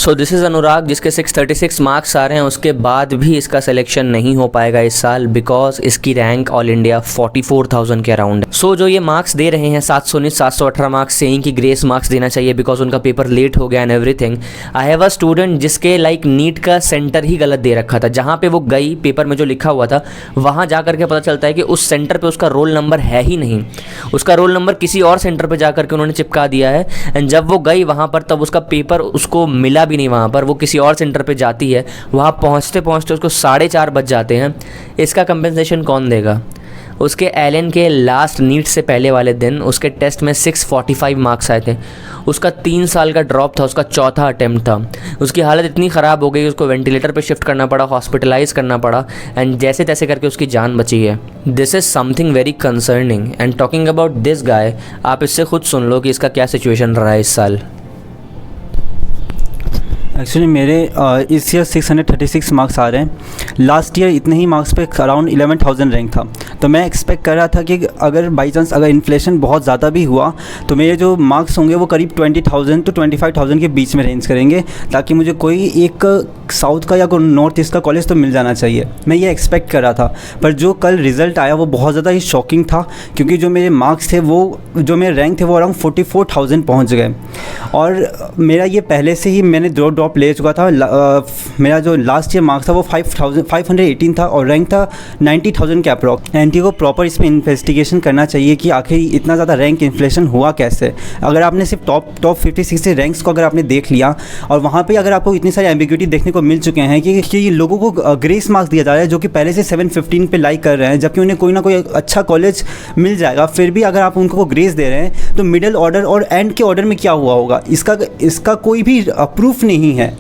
So this is अनुराग जिसके 636 marks आ रहे हैं, उसके बाद भी इसका सिलेक्शन नहीं हो पाएगा इस साल बिकॉज इसकी रैंक ऑल इंडिया 44,000 के अराउंड है। सो जो ये मार्क्स दे रहे हैं 719 718 मार्क्स, सेइंग कि ग्रेस मार्क्स देना चाहिए बिकॉज उनका पेपर लेट हो गया and everything. I have a student जिसके लाइक नीट का सेंटर ही गलत दे रखा था, जहाँ पे वो गई पेपर में जो लिखा हुआ था वहाँ जा करके पता चलता है कि उस सेंटर पे उसका रोल नंबर है ही नहीं, उसका रोल नंबर किसी और सेंटर पे जा करके उन्होंने चिपका दिया है। एंड जब वो गई वहाँ पर तब उसका पेपर उसको मिला भी नहीं, वहाँ पर वो किसी और सेंटर पे जाती है, वहाँ पहुँचते पहुँचते उसको 4:30 बज जाते हैं। इसका कंपेंसेशन कौन देगा? उसके एलन के लास्ट नीट से पहले वाले दिन उसके टेस्ट में 645 मार्क्स आए थे। उसका 3 साल का ड्रॉप था, उसका चौथा अटेम्प्ट था। उसकी हालत इतनी ख़राब हो गई उसको वेंटिलेटर पे शिफ्ट करना पड़ा, हॉस्पिटलाइज करना पड़ा एंड जैसे तैसे करके उसकी जान बची है। This is something very concerning and talking about this guy, आप इससे खुद सुन लो कि इसका क्या सिचुएशन रहा है इस साल। एक्चुअली मेरे इस ईयर 636 मार्क्स आ रहे हैं। लास्ट ईयर इतने ही मार्क्स पे अराउंड 11,000 रैंक था, तो मैं एक्सपेक्ट कर रहा था कि अगर बाई चांस अगर इन्फ्लेशन बहुत ज़्यादा भी हुआ तो मेरे जो मार्क्स होंगे वो करीब 20,000 to 25,000 के बीच में रेंज करेंगे, ताकि मुझे कोई एक साउथ का या कोई नॉर्थ ईस्ट का कॉलेज तो मिल जाना चाहिए। मैं ये एक्सपेक्ट कर रहा था, पर जो कल रिज़ल्ट आया वो बहुत ज़्यादा ही शॉकिंग था, क्योंकि जो मेरे मार्क्स थे वो जो मेरे रैंक थे वो अराउंड 44,000 पहुँच गए। और मेरा ये पहले से ही मैंने दो ड्रॉप ले चुका था। मेरा जो लास्ट ईयर मार्क्स था वो 518 था और रैंक था 90,000 के अप्रॉक्स। एनटी को प्रॉपर इसमें इन्वेस्टिगेशन करना चाहिए कि आखिर इतना ज़्यादा रैंक इन्फ्लेशन हुआ कैसे। अगर आपने सिर्फ टॉप 56 रैंक्स को अगर आपने देख लिया और वहाँ पे अगर आपको इतनी सारी एम्बिग्यूटी देखने को मिल चुके हैं कि लोगों को ग्रेस मार्क्स दिया जा रहा है जो कि पहले से 715 पे लाइक कर रहे हैं, जबकि उन्हें कोई ना कोई अच्छा कॉलेज मिल जाएगा, फिर भी अगर आप उनको ग्रेस दे रहे हैं तो मिडिल ऑर्डर और एंड के ऑर्डर में क्या हुआ होगा इसका कोई भी प्रूफ नहीं है।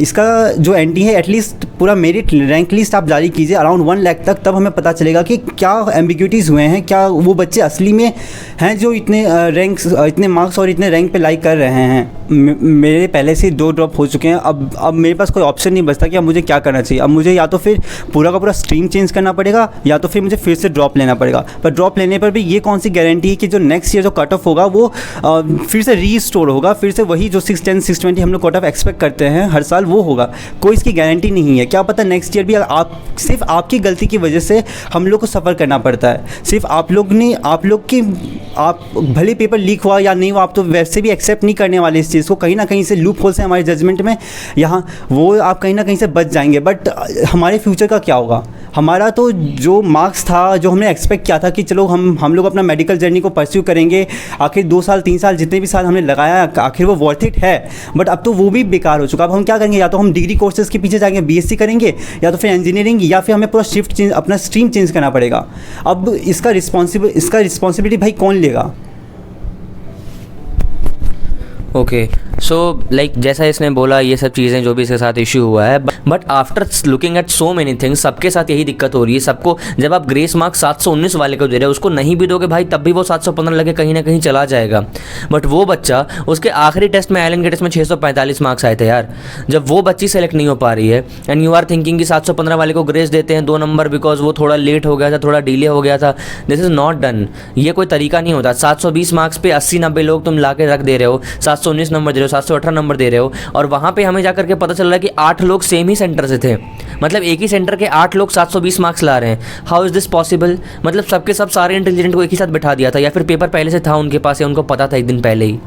इसका जो एंटी है एटलीस्ट पूरा मेरिट रैंक लिस्ट आप जारी कीजिए अराउंड 1 लाख तक, तब हमें पता चलेगा कि क्या एम्बिग्यूटीज़ हुए हैं, क्या वो बच्चे असली में हैं जो इतने मार्क्स और इतने रैंक पे लाइक कर रहे हैं। मेरे पहले से 2 ड्रॉप हो चुके हैं। अब मेरे पास कोई ऑप्शन नहीं बचता कि अब मुझे क्या करना चाहिए। अब मुझे या तो फिर पूरा का पूरा स्ट्रीम चेंज करना पड़ेगा या तो फिर मुझे फिर से ड्रॉप लेना पड़ेगा। पर ड्रॉप लेने पर भी ये कौन सी गारंटी है कि जो नेक्स्ट ईयर जो कट ऑफ होगा वो फिर से रीस्टोर होगा, फिर से वही जो 610 620 हम लोग कट ऑफ एक्सपेक्ट करते हैं हर साल वो होगा। कोई इसकी गारंटी नहीं है। क्या पता नेक्स्ट ईयर भी सिर्फ आपकी गलती की वजह से हम लोग को सफ़र करना पड़ता है। सिर्फ आप भले पेपर लीक हुआ या नहीं हुआ, आप तो वैसे भी एक्सेप्ट नहीं करने वाले इस चीज़ को। कहीं ना कहीं से लूप होल्स हैं हमारे जजमेंट में, यहाँ वो आप कहीं ना कहीं से बच जाएंगे। बट हमारे फ्यूचर का क्या होगा? हमारा तो जो मार्क्स था, जो हमने एक्सपेक्ट किया था कि चलो हम लोग अपना मेडिकल जर्नी को परस्यू करेंगे, आखिर 2 साल 3 साल जितने भी साल हमने लगाया आखिर वो वर्थ इट है, बट अब तो वो भी बेकार हो चुका। अब हम क्या करेंगे? या तो हम डिग्री कोर्सेज के पीछे जाएंगे, बीएससी करेंगे, या तो फिर इंजीनियरिंग, या फिर हमें पूरा शिफ्ट चेंज अपना स्ट्रीम चेंज करना पड़ेगा। अब इसका रिस्पॉन्सिबिलिटी भाई कौन लेगा? ओके सो लाइक जैसा इसने बोला ये सब चीज़ें जो भी इसके साथ इशू हुआ है, but after looking at so many things सबके साथ यही दिक्कत हो रही है। सबको जब आप ग्रेस मार्क्स 719 वाले को दे रहे हो, उसको नहीं भी दोगे भाई तब भी वो 715 लगे कहीं ना कहीं चला जाएगा। बट वो बच्चा, उसके आखिरी टेस्ट में एलन के टेस्ट में 645 मार्क्स आए थे यार। जब वो बच्ची सेलेक्ट नहीं हो पा रही है एंड यू आर थिंकिंग कि 715 वाले को ग्रेस देते हैं 2 नंबर बिकॉज वो थोड़ा लेट हो गया था, थोड़ा डिले हो गया था, दिस इज़ नॉट डन। ये कोई तरीका नहीं होता। 720 मार्क्स पे 80-90 लोग तुम ला के रख दे रहे हो, 719 नंबर दे रहे हो, 718 नंबर दे रहे हो, और वहाँ पे हमें जाकर के पता चल रहा है कि 8 लोग सेम ही सेंटर से थे। मतलब एक ही सेंटर के 8 लोग 720 मार्क्स ला रहे हैं। How is this possible? मतलब सबके सब सारे इंटेलिजेंट को एक ही साथ बिठा दिया था, या फिर पेपर पहले से था उनके पास या उनको पता था एक दिन पहले ही।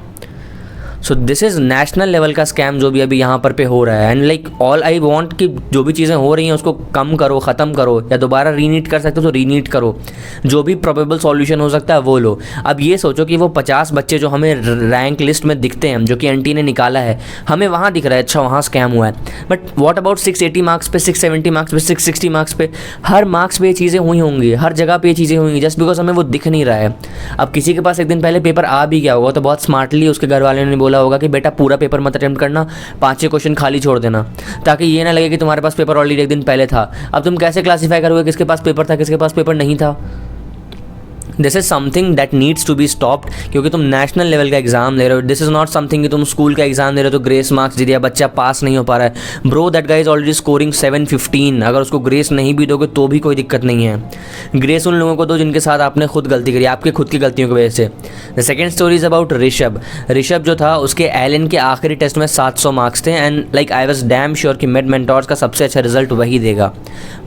So this is national level का स्कैम जो भी अभी यहाँ पर पे हो रहा है। And like all I want कि जो भी चीज़ें हो रही हैं उसको कम करो, ख़त्म करो, या दोबारा रीनीट कर सकते हो तो रीनीट करो। जो भी प्रोबेबल सॉल्यूशन हो सकता है वो लो। अब ये सोचो कि वो 50 बच्चे जो हमें रैंक लिस्ट में दिखते हैं, जो कि एनटी ने निकाला है, हमें वहाँ दिख रहा है अच्छा वहाँ स्कैम हुआ है। बट वॉट अबाउट 680 मार्क्स पे, 670 मार्क्स पे, 660 मार्क्स पे? हर मार्क्स पे ये चीज़ें हुई होंगी, हर जगह पे ये चीज़ें हुई, जस्ट बिकॉज हमें वो दिख नहीं रहा है। अब किसी के पास एक दिन पहले पेपर आ भी गया होगा तो बहुत स्मार्टली उसके घर वाले ने बोला होगा कि बेटा पूरा पेपर मत अटेम्प्ट करना, 5-6 क्वेश्चन खाली छोड़ देना, ताकि ये ना लगे कि तुम्हारे पास पेपर ऑलरेडी एक दिन पहले था। अब तुम कैसे क्लासीफाई करोगे किसके पास पेपर था किसके पास पेपर नहीं था? This is something that needs to be stopped, क्योंकि तुम नेशनल लेवल का एग्जाम ले रहे हो। दिस इज़ नॉट समथिंग कि तुम स्कूल का एग्जाम दे रहे हो तो ग्रेस मार्क्स दे दिया, बच्चा पास नहीं हो पा रहा है। Bro that guys already scoring 715, अगर उसको ग्रेस नहीं भी दोगे तो भी कोई दिक्कत नहीं है। ग्रेस उन लोगों को दो जिनके साथ आपने खुद गलती करी, आपके खुद की गलतियों की वजह से। The second story is about Rishabh. Rishabh जो था उसके एलन के आखिरी टेस्ट में 700 मार्क्स थे, and like I was damn sure कि मिड मेंटोर्स का सबसे अच्छा रिजल्ट वही देगा।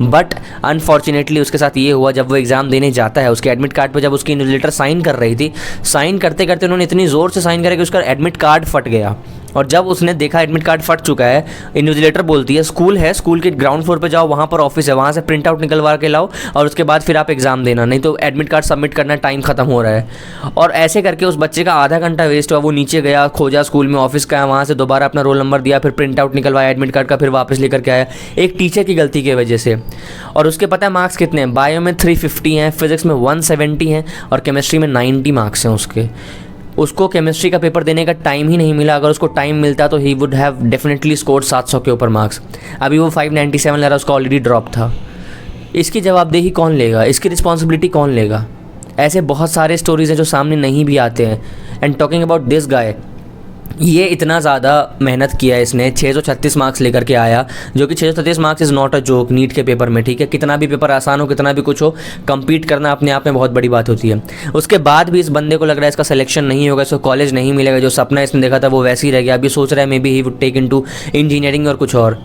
बट अनफॉर्चुनेटली उसके साथ ये हुआ, जब वो एग्ज़ाम देने जाता है, उसके एडमिट कार्ड पर जब उसकी इन्विजिलेटर साइन कर रही थी, साइन करते करते उन्होंने इतनी ज़ोर से साइन करा कि उसका एडमिट कार्ड फट गया। और जब उसने देखा एडमिट कार्ड फट चुका है, इन्विजिलेटर बोलती है स्कूल है, स्कूल के ग्राउंड फ्लोर पे जाओ, वहाँ पर ऑफिस है, वहाँ से प्रिंट आउट निकलवा के लाओ और उसके बाद फिर आप एग्ज़ाम देना, नहीं तो एडमिट कार्ड सबमिट करना टाइम ख़त्म हो रहा है। और ऐसे करके उस बच्चे का आधा घंटा वेस्ट हुआ। वो नीचे गया, खोजा स्कूल में ऑफिस का, वहाँ से दोबारा अपना रोल नंबर दिया, फिर प्रिंट आउट निकलवाया एडमिट कार्ड का, फिर वापस लेकर के आया, एक टीचर की गलती की वजह से। और उसके पता है मार्क्स कितने हैं? बायो में 350 हैं, फिजिक्स में 170 हैं और केमिस्ट्री में 90 मार्क्स हैं उसके। उसको केमिस्ट्री का पेपर देने का टाइम ही नहीं मिला। अगर उसको टाइम मिलता तो he would have definitely scored 700 के ऊपर मार्क्स। अभी वो 597 ला रहा, उसका ऑलरेडी ड्रॉप था। इसकी जवाबदेही कौन लेगा? इसकी रिस्पॉन्सिबिलिटी कौन लेगा? ऐसे बहुत सारे स्टोरीज़ हैं जो सामने नहीं भी आते हैं। And talking about this guy, ये इतना ज़्यादा मेहनत किया है इसने, 636 मार्क्स लेकर के आया, जो कि 636 marks is not a joke NEET के पेपर में, ठीक है। कितना भी पेपर आसान हो, कितना भी कुछ हो, compete करना अपने आप में बहुत बड़ी बात होती है। उसके बाद भी इस बंदे को लग रहा है इसका सिलेक्शन नहीं होगा, इसको कॉलेज नहीं मिलेगा, जो सपना इसने देखा था वो वैसे ही रह गया। अभी सोच रहा है maybe he would take into engineering और कुछ और।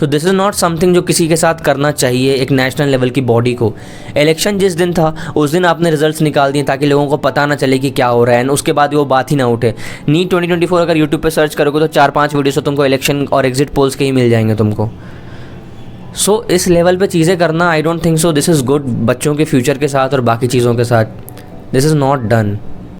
So this is not something जो किसी के साथ करना चाहिए एक नेशनल लेवल की बॉडी को। इलेक्शन जिस दिन था उस दिन आपने रिजल्ट्स निकाल दिए ताकि लोगों को पता ना चले कि क्या हो रहा है, एंड उसके बाद वो बात ही ना उठे। नीट 2024 अगर यूट्यूब पे सर्च करोगे तो 4-5 वीडियोस तो तुमको इलेक्शन और एग्जिट पोल्स के ही मिल जाएंगे तुमको। सो इस लेवल पे चीज़ें करना, I don't think so this is good बच्चों के फ्यूचर के साथ और बाकी चीज़ों के साथ। This is not done.